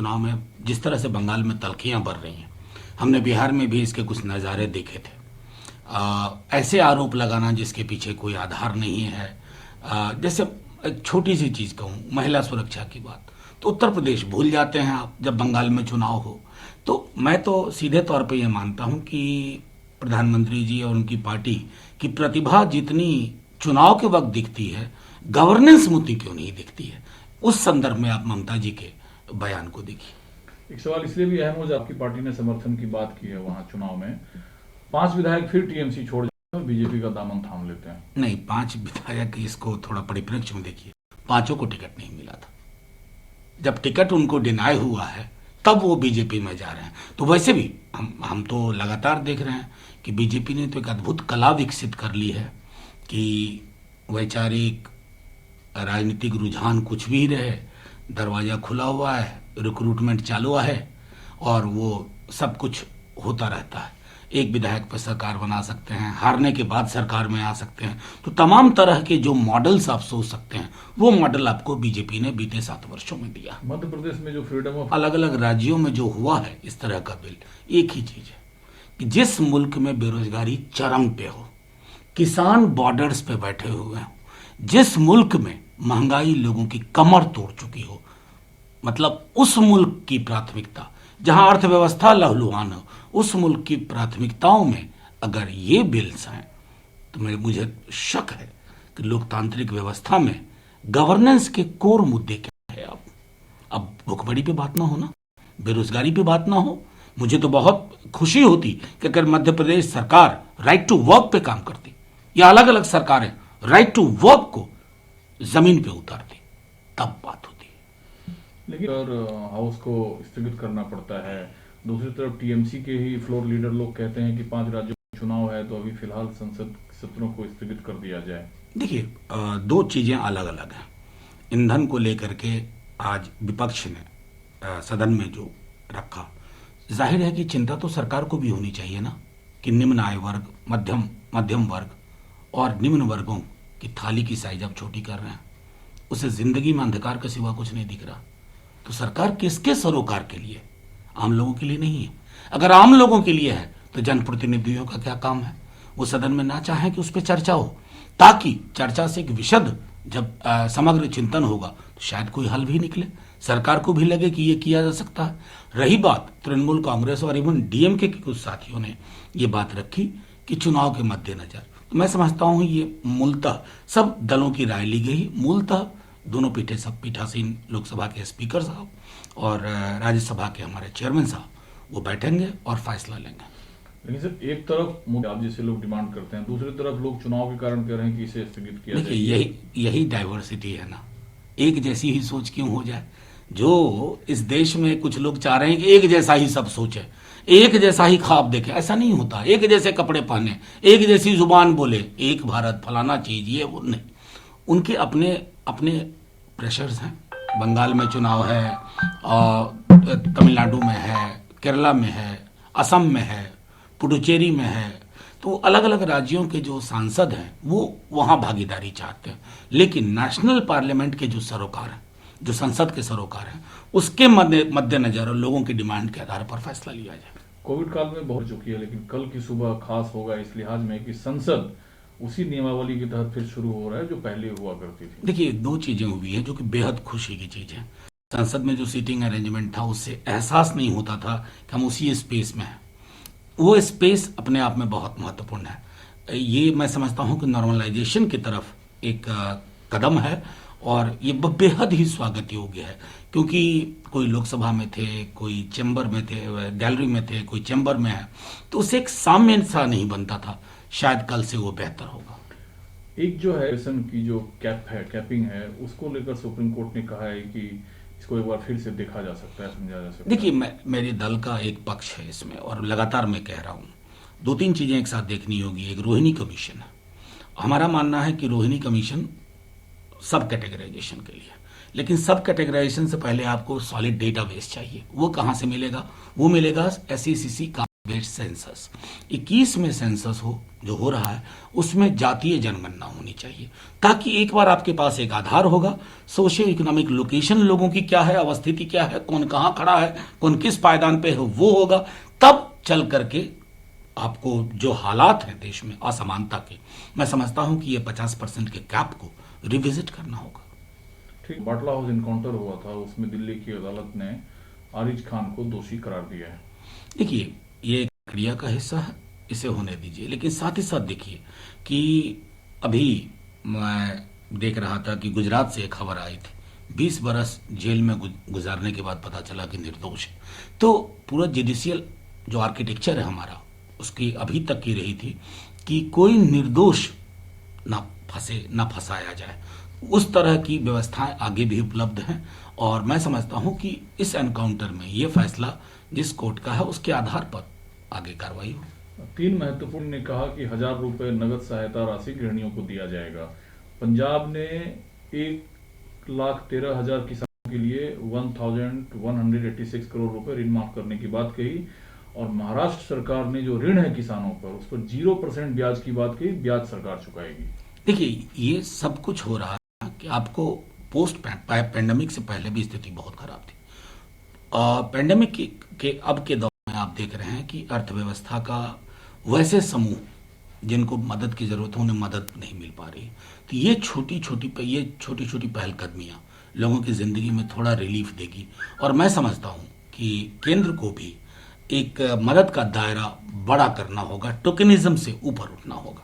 चुनाव में जिस तरह से बंगाल में तल्खियां बढ़ रही हैं, हमने बिहार में भी इसके कुछ नज़ारे देखे थे। ऐसे आरोप लगाना जिसके पीछे कोई आधार नहीं है। जैसे एक छोटी सी चीज़ कहूँ, महिला सुरक्षा की बात, तो उत्तर प्रदेश भूल जाते हैं आप जब बंगाल में चुनाव हो। तो मैं तो सीधे तौर पे ये मानता हूँ कि प्रधानमंत्री जी और उनकी पार्टी की प्रतिभा जितनी चुनाव के वक्त दिखती है, गवर्नेंस मुद्दे क्यों नहीं दिखती है। उस संदर्भ में आप ममता जी के बयान को देखिए। एक सवाल इसलिए भी अहम हो जब आपकी पार्टी ने समर्थन की बात की है वहां चुनाव में, 5 विधायक फिर टीएमसी छोड़ जाते हैं, बीजेपी का दामन थाम लेते हैं। नहीं, 5 विधायक, इसको थोड़ा परिप्रेक्ष्य में देखिए। 5 को टिकट नहीं मिला था। जब टिकट उनको डिनाई हुआ है तब वो बीजेपी में जा रहे हैं। तो वैसे भी हम तो लगातार देख रहे हैं कि बीजेपी ने तो एक अद्भुत कला विकसित कर ली है कि वैचारिक राजनीतिक रुझान कुछ भी रहे, दरवाजा खुला हुआ है, रिक्रूटमेंट चालू है और वो सब कुछ होता रहता है। एक विधायक पर सरकार बना सकते हैं, हारने के बाद सरकार में आ सकते हैं। तो तमाम तरह के जो मॉडल्स आप सोच सकते हैं वो मॉडल आपको बीजेपी ने बीते 7 वर्षों में दिया। मध्य प्रदेश में जो फ्रीडम ऑफ, अलग अलग राज्यों में जो हुआ है इस तरह का बिल, एक ही चीज है कि जिस मुल्क में बेरोजगारी चरम पे हो, किसान बॉर्डर्स पे बैठे हुए हों, जिस मुल्क में महंगाई लोगों की कमर तोड़ चुकी हो, मतलब उस मुल्क की प्राथमिकता, जहां अर्थव्यवस्था लहलुहान हो, उस मुल्क की प्राथमिकताओं में अगर ये बिल्स हैं तो मुझे शक है कि लोकतांत्रिक व्यवस्था में गवर्नेंस के कोर मुद्दे क्या है। अब भुखमरी पे बात ना हो ना, बेरोजगारी पे बात ना हो। मुझे तो बहुत खुशी होती कि अगर मध्य प्रदेश सरकार राइट टू वर्क पे काम करती या अलग अलग सरकारें राइट टू वर्क को जमीन पे उतारती, तब बात होती। लेकिन हाउस को स्थगित करना पड़ता है। दूसरी तरफ टीएमसी के ही फ्लोर लीडर लोग कहते हैं कि 5 राज्यों में चुनाव है तो अभी फिलहाल संसद सत्रों को स्थगित कर दिया जाए। देखिए, 2 चीजें अलग अलग हैं। ईंधन को लेकर के आज विपक्ष ने सदन में जो रखा, जाहिर है कि चिंता तो सरकार को भी होनी चाहिए ना कि निम्न आय वर्ग, मध्यम वर्ग और निम्न वर्गों की थाली की साइज अब छोटी कर रहे हैं, उसे जिंदगी में अंधकार के सिवा कुछ नहीं दिख रहा। तो सरकार किसके सरोकार के लिए? आम लोगों के लिए नहीं है। अगर आम लोगों के लिए है तो जनप्रतिनिधियों का क्या काम है? वो सदन में ना चाहें कि उस पर चर्चा हो, ताकि चर्चा से एक विशद जब समग्र चिंतन होगा तो शायद कोई हल भी निकले, सरकार को भी लगे कि ये किया जा सकता है। रही बात तृणमूल कांग्रेस और इवन डीएमके के कुछ साथियों ने ये बात रखी कि चुनाव के मद्देनजर, तो मैं समझता हूं ये मूलतः सब दलों की राय ली गई। मूलतः दोनों पीठासीन लोकसभा के स्पीकर साहब और राज्यसभा के हमारे चेयरमैन साहब वो बैठेंगे और फैसला लेंगे। लेकिन सर, एक तरफ आप जैसे लोग डिमांड करते हैं, दूसरी तरफ लोग चुनाव के कारण कह रहे हैं कि इसे स्थगित किया जाए। देखिए, यही डाइवर्सिटी है ना, एक जैसी ही सोच क्यों हो जाए। जो इस देश में कुछ लोग चाह रहे हैं कि एक जैसा ही सब सोचे, एक जैसा ही ख्वाब देखे, ऐसा नहीं होता। एक जैसे कपड़े पहने, एक जैसी जुबान बोले, एक भारत फलाना चीज, ये वो नहीं। उनके अपने अपने प्रेशर्स हैं। बंगाल में चुनाव है और तमिलनाडु में है, केरला में है, असम में है, पुडुचेरी में है। तो अलग अलग राज्यों के जो सांसद हैं वो वहां भागीदारी चाहते हैं, लेकिन नेशनल पार्लियामेंट के जो सरोकार हैं, जो संसद के सरोकार हैं, उसके मद्देनजर लोगों की डिमांड के आधार पर फैसला लिया जाए। कोविड काल में बहुत चुकी है, लेकिन कल की सुबह खास होगा इस लिहाज में कि संसद उसी नियमावली के तहत फिर शुरू हो रहा है जो पहले हुआ करती थी। देखिए, 2 चीजें हुई है जो कि बेहद खुशी की चीज है। संसद में जो सीटिंग अरेंजमेंट था उससे एहसास नहीं होता था कि हम उसी स्पेस में हैं। वो स्पेस अपने आप में बहुत महत्वपूर्ण है। ये मैं समझता हूं कि नॉर्मलाइजेशन की तरफ एक कदम है और ये बेहद ही स्वागत योग्य है, क्योंकि कोई लोकसभा में थे, कोई चैम्बर में थे, गैलरी में थे, कोई चैम्बर में है, तो उससे एक साम्य सा नहीं बनता था। शायद कल से वो बेहतर होगा। एक जो है वेतन की जो कैपिंग है, उसको लेकर सुप्रीम कोर्ट ने कहा है कि इसको एक बार फिर से देखा जा सकता है, समझा जा सकता है। देखिए, मेरे दल का एक पक्ष है इसमें और लगातार मैं कह रहा हूं 2-3 चीजें एक साथ देखनी होगी। एक रोहिणी कमीशन है। हमारा मानना है कि रोहिणी कमीशन सब कैटेगराइजेशन के लिए, लेकिन सब कैटेगराइजेशन से पहले आपको सॉलिड डेटाबेस चाहिए। वो कहां से मिलेगा? वो मिलेगा SECC का बेस्ड सेंसस 21 में सेंसस हो जो हो रहा है उसमें जातीय जनगणना होनी चाहिए, ताकि एक बार आपके पास एक आधार होगा, सोशियो इकोनॉमिक लोकेशन लोगों की क्या है, अवस्थिति क्या है, कौन कहाँ खड़ा है, कौन किस पायदान पे है, वो होगा, तब चल करके आपको जो हालात हैं देश में असमानता के, मैं समझता हूं कि ये 50% के कैप को रिविजिट करना होगा। ठीक, बाटला हाउस इनकाउंटर हुआ था, उसमें दिल्ली की अदालत ने आरिज खान को दोषी करार दिया है। देखिए, ये एक प्रक्रिया का हिस्सा है, इसे होने दीजिए, लेकिन साथ ही साथ देखिए कि अभी मैं देख रहा था कि गुजरात से एक खबर आई थी, 20 बरस जेल में गुजारने के बाद पता चला कि निर्दोष है। तो पूरा जुडिशियल जो आर्किटेक्चर है हमारा, उसकी अभी तक की रही थी कि कोई निर्दोष ना फंसे, ना फंसाया जाए। उस तरह की व्यवस्थाएं आगे भी उपलब्ध हैं, और मैं समझता हूं कि इस एनकाउंटर में ये फैसला जिस कोर्ट का है उसके आधार पर आगे कार्रवाई हो। 3 महत्वपूर्ण ने कहा कि 1,000 रुपए नगद सहायता राशि गृहिणियों को दिया जाएगा। पंजाब ने 1,13,000 किसानों के लिए 1,186 करोड़ रुपए ऋण माफ करने की बात कही, और महाराष्ट्र सरकार ने जो ऋण है किसानों पर उस पर 0% ब्याज की बात कही, ब्याज सरकार चुकाएगी। देखिए, ये सब कुछ हो रहा है कि आपको पोस्ट पैंडेमिक से पहले भी स्थिति बहुत खराब थी। पैंडेमिक के अब के दौर में आप देख रहे हैं कि अर्थव्यवस्था का वैसे समूह जिनको मदद की जरूरत है उन्हें मदद नहीं मिल पा रही। तो ये छोटी छोटी पहलकदमियां लोगों की जिंदगी में थोड़ा रिलीफ देगी, और मैं समझता हूं कि केंद्र को भी एक मदद का दायरा बड़ा करना होगा, टोकनिज्म से ऊपर उठना होगा।